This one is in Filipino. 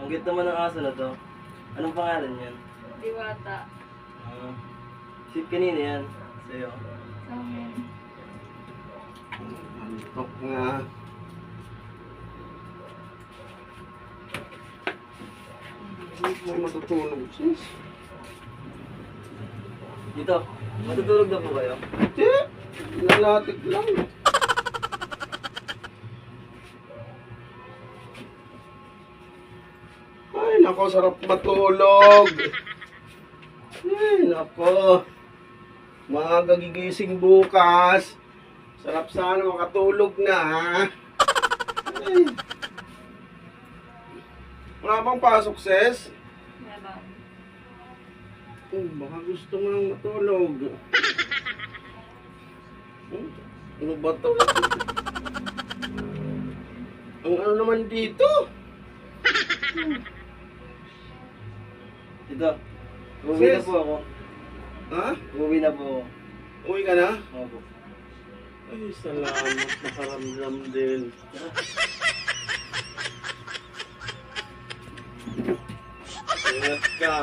cute naman ang aso na to. Anong pangalan yan? Diwata. Si kanina yan. Sa'yo. Sa amin. Antok nga. Hindi mo matutulog, sis. Dito, matutulog na po kayo? Hindi. Nalatik lang. Ay, nako, sarap matulog. Ay, nako. Maaga gigising bukas. Sarap sana makatulog na, ha? Ay. Wala bang pasok, sis? Meron. Baka gusto mo nang matulog. Ano ba to? Ang ano naman dito? Dito. Uuwi na Sis. po ako. Ha? Uuwi na po ako. Uwi ka na? Opo. Ay, salamat. Nakaramdam din. Ingat ka.